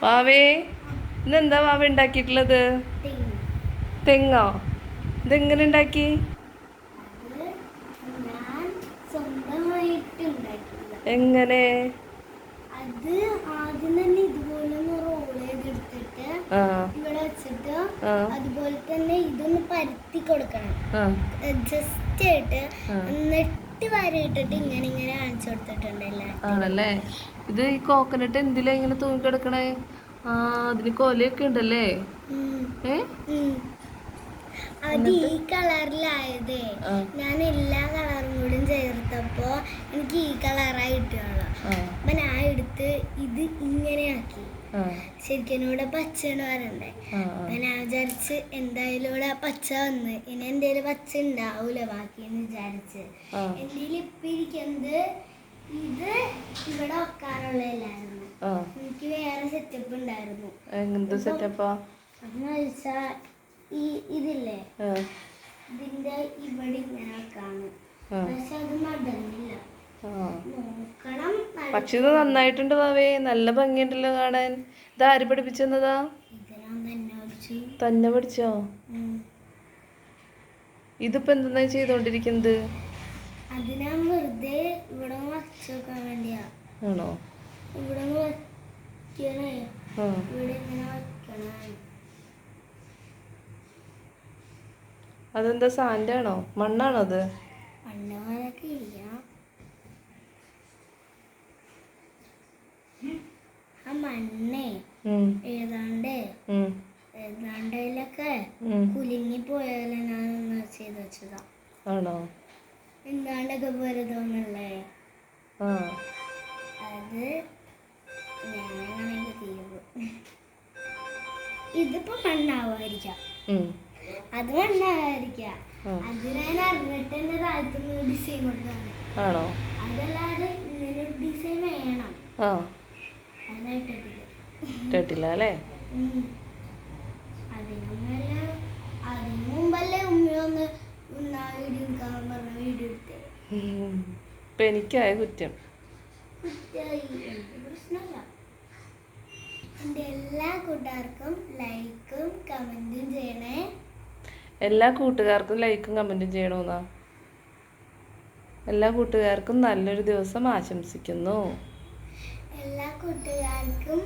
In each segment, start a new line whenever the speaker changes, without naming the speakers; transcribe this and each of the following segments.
വാവേ ഇന്നെന്താ വാവ ഉണ്ടാക്കിയിട്ടുള്ളത്? തെങ്ങോ? ഇതെങ്ങനെ ഉണ്ടാക്കി? എങ്ങനെ?
അത് ആദ്യം തന്നെ ഇതുപോലെ റോൾ ചെയ്തെടുത്തിട്ട് ഇവിടെ വെച്ചിട്ട് അതുപോലെ തന്നെ ഇതൊന്ന് പരത്തി കൊടുക്കണം. ജസ്റ്റ് ആയിട്ട് നെട്ട് വാരിയിട്ടിട്ട് ഇങ്ങനെ ഇങ്ങനെ കാണിച്ചു കൊടുത്തിട്ടുണ്ടല്ലേ.
ആണല്ലേ. ഇത് ഈ കോക്കനട്ട് എന്തിലാ ഇങ്ങനെ തൂങ്ങിക്കിടക്കണേ? അതിന് കൊലയൊക്കെ ഉണ്ടല്ലേ.
അത് ഈ കളറിലായതേ ഞാൻ എല്ലാ കളറും കൂടി ചേർത്തപ്പോ എനിക്ക് ഈ കളറായി കിട്ടുകയുള്ളു. അപ്പൊ ഞാൻ എടുത്ത് ഇത് ഇങ്ങനെയാക്കി. ശരിക്കും ഇവിടെ പച്ചയാണ് വരണ്ടേ. അപ്പൊ ഞാൻ വിചാരിച്ച് എന്തായാലും ഇവിടെ പച്ച വന്ന് ഇനി എന്തേലും പച്ച ഉണ്ടാവൂല ബാക്കിന്ന് വിചാരിച്ച്. എന്തേലും ഇപ്പൊ ഇരിക്കുന്നത് ഇത് ഇവിടെ വെക്കാനുള്ളതല്ലായിരുന്നു. എനിക്ക് വേറെ സെറ്റപ്പ് ഉണ്ടായിരുന്നു. അതെന്ന് വെച്ചാ ഇതില്ലേ ഇതിന്റെ ഇവിടെ ഇങ്ങനെ വെക്കാണ്. പക്ഷെ അത് നടന്നില്ല. നോക്കണം.
പക്ഷെ ഇത് നന്നായിട്ടുണ്ട് വാവേ, നല്ല ഭംഗിയുണ്ടല്ലോ കാണാൻ. ഇത് ആര് പഠിപ്പിച്ചെന്നതാ? തന്നെ പഠിച്ചോ? ഇതിപ്പോ എന്താ ചെയ്തോണ്ടിരിക്കുന്നത്?
അത് ഞാൻ വെറുതെ ഇവിടെ വച്ചോക്കാൻ വേണ്ടിയാ.
ആണോ?
ഇവിടെ വയ്ക്കണേ, ഇവിടെ ഇങ്ങനെ വയ്ക്കണേ.
അതെന്താ സാൻഡ് ആണോ മണ്ണാണോ അത്?
മണ്ണൊക്കെ ഇല്ല. ആ മണ്ണേ ഏതാണ്ടയിലൊക്കെ കുലുങ്ങി പോയാലും ഞാൻ ചെയ്ത് വെച്ചതാ.
ആണോ?
എന്താണ്ടൊക്കെ പോലെ തോന്നല്ലേ. അത് ഞാനാണെങ്കിൽ തീരും. ഇതിപ്പോ മണ്ണാവായിരിക്കാം, അത് മണ്ണാവായിരിക്കാം. അത് ഞാൻ അറിഞ്ഞിട്ട് എന്റെ താഴത്തുനിന്ന് ഡിസൈൻ കൊടുത്താണ്.
ആണോ?
അതല്ലാതെ ഇങ്ങനെ ഡിസൈൻ വേണം.
കേട്ടില്ല അല്ലേ.
അതിനു മുമ്പല്ലേ ഉമ്മയൊന്ന് വീഡിയോ എടുക്കാൻ പറഞ്ഞ വീഡിയോ എടുത്തേ.
ഇപ്പൊ എനിക്കായ കുറ്റം.
പ്രശ്നമില്ല. എൻ്റെ എല്ലാ കൂട്ടുകാർക്കും ലൈക്കും കമന്റും ചെയ്യണേ.
എല്ലാ കൂട്ടുകാർക്കും ലൈക്കും കമന്റും ചെയ്യണമെന്നാ? എല്ലാ കൂട്ടുകാർക്കും നല്ലൊരു ദിവസം ആശംസിക്കുന്നു.
എല്ലാ കൂട്ടുകാർക്കും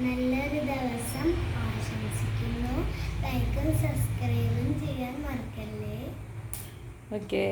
നല്ലൊരു ദിവസം ആശംസിക്കുന്നു. ലൈക്കും സബ്സ്ക്രൈബും ചെയ്യാൻ മറക്കല്ലേ.
ഓക്കേ.